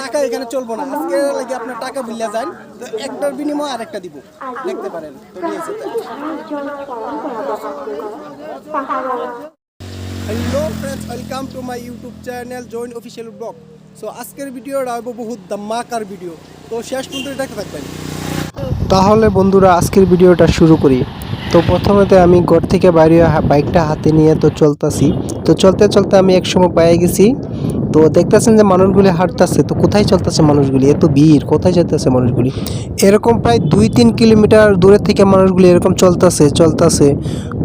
টাকা এখানে চলবো না, আজকে লাগে আপনার টাকা ভুলিয়া যান, তো একটার বিনিময়ে আরেকটা দিব, দেখতে পারেন। তো নিয়েছে hello friends, welcome to my YouTube channel join official blog. So আজকের ভিডিওটা হইব বহুত ধামাকার ভিডিও, তো শেষ পর্যন্ত দেখতে থাকবেন। তাহলে বন্ধুরা আজকের ভিডিওটা শুরু করি। তো প্রথমেতে আমি ঘর থেকে বাইরে বাইকটা হাতে নিয়ে তো চলতেছি। তো চলতে চলতে আমি এক সময় পেয়ে গেছি। তো দেখতেছেন যে মানুষগুলি হাঁটতেছে, তো কোথায় চলতেছে মানুষগুলি, এত ভিড়, কোথায় যেতেছে মানুষগুলি। এরকম প্রায় 2-3 কিলোমিটার দূরের থেকে মানুষগুলি এরকম চলতেছে।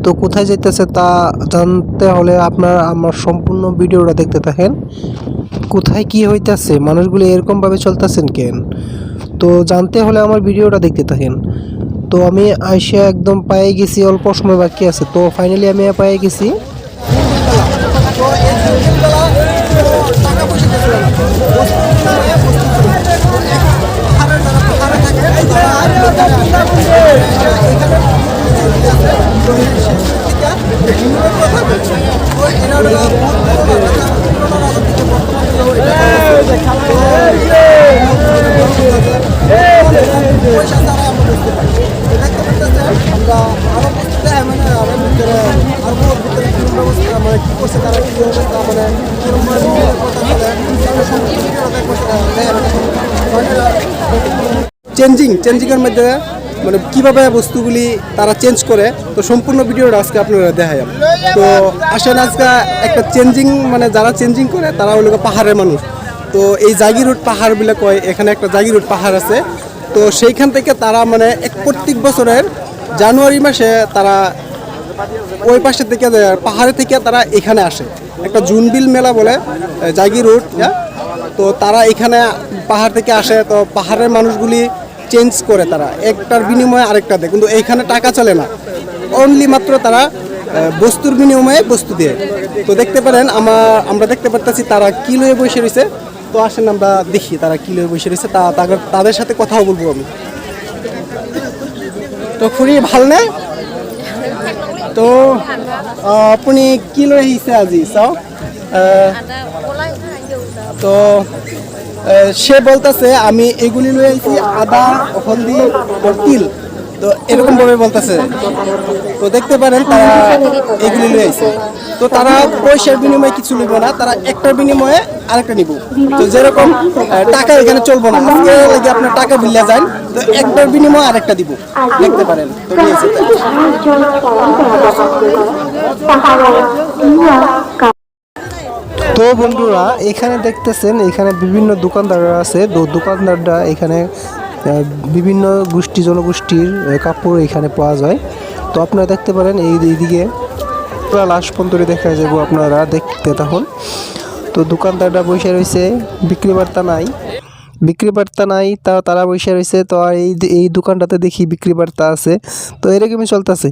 তো কোথায় যেতেছে তা জানতে হলে আপনারা আমার সম্পূর্ণ ভিডিওটা দেখতে থাকেন। কোথায় কি হইতেছে, মানুষগুলি এরকমভাবে চলতেছেন কেন, তো জানতে হলে আমার ভিডিওটা দেখতে থাকেন। তো আমি আইসা একদম পেয়ে গেছি, অল্প সময় বাকি আছে, তো ফাইনালি আমি পেয়ে গেছি। চেঞ্জিংয়ের মধ্যে মানে কীভাবে বস্তুগুলি তারা চেঞ্জ করে, তো সম্পূর্ণ ভিডিওটা আজকে আপনারা দেখাই। তো আসেন আজকে একটা চেঞ্জিং, মানে যারা চেঞ্জিং করে তারা হলো পাহাড়ের মানুষ। তো এই জাগিরোড পাহাড় বলে কয়, এখানে একটা জাগিরোড পাহাড় আছে। তো সেইখান থেকে তারা মানে প্রত্যেক বছরের জানুয়ারি মাসে তারা ওই পাশে থেকে পাহাড়ে থেকে তারা এখানে আসে, একটা জুনবিল মেলা বলে জাগিরোড। তো তারা এখানে পাহাড় থেকে আসে, তো পাহাড়ের মানুষগুলি চেঞ্জ করে তারা একটার বিনিময়ে আরেকটা দেয়, কিন্তু এইখানে টাকা চলে না, অনলি মাত্র তারা বস্তুর বিনিময়ে বস্তু দিয়ে। তো দেখতে পারেন আমরা দেখতে পারতেছি তারা কি লয়ে বসে রয়েছে। তো আসেন আমরা দেখি তারা কি লয়ে বসে রয়েছে, তাদের সাথে কথাও বলবো আমি। তো খুবই ভাল নে, তো আপুনি কি লৈ আহিছে আজি চাও। তো সে বলতেছে আমি এগুলি লই আইছি, আদা, হলদি, তিল, তো এরকম ভাবে বলতেছে। তো দেখতে পারেন তারা এগুলি লই আইছে, তো তারা পয়সার বিনিময়ে কিছু নিব না, তারা একটার বিনিময়ে আরেকটা নিব। তো যেরকম টাকা এখানে চলবো না, আজকে লাগে আপনার টাকা ভুলিয়া যান, তো একটার বিনিময়ে আরেকটা দিব, দেখতে পারেন। তো নিয়েছে তো বন্ধুরা এখানে দেখতেছেন, এখানে বিভিন্ন দোকানদাররা আছে। দোকানদাররা এখানে বিভিন্ন জনগোষ্ঠীর কাপড় এখানে পাওয়া যায়। তো আপনারা দেখতে পারেন এইদিকে পুরো লাস্ট পর্যন্ত দেখা যাবো, আপনারা দেখতে থাকুন। তো দোকানদাররা বসে রয়েছে, বিক্রি বার্তা নাই তারা বসে রয়েছে। তো আর এই দোকানটাতে দেখি বিক্রি বার্তা আছে, তো এরকমই চলতেছে।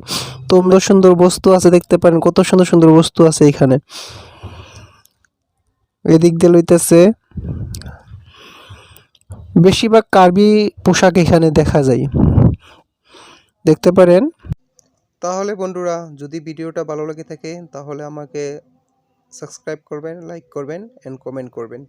তো সুন্দর সুন্দর বস্তু আছে, দেখতে পারেন কত সুন্দর সুন্দর বস্তু আছে এখানে। এদিক দিয়ে লইতেছে বেশিরভাগ কার্বি পোশাক এখানে দেখা যায়, দেখতে পারেন। তাহলে বন্ধুরা যদি ভিডিওটা ভালো লাগে থাকে তাহলে আমাকে সাবস্ক্রাইব করবেন, লাইক করবেন এন্ড কমেন্ট করবেন।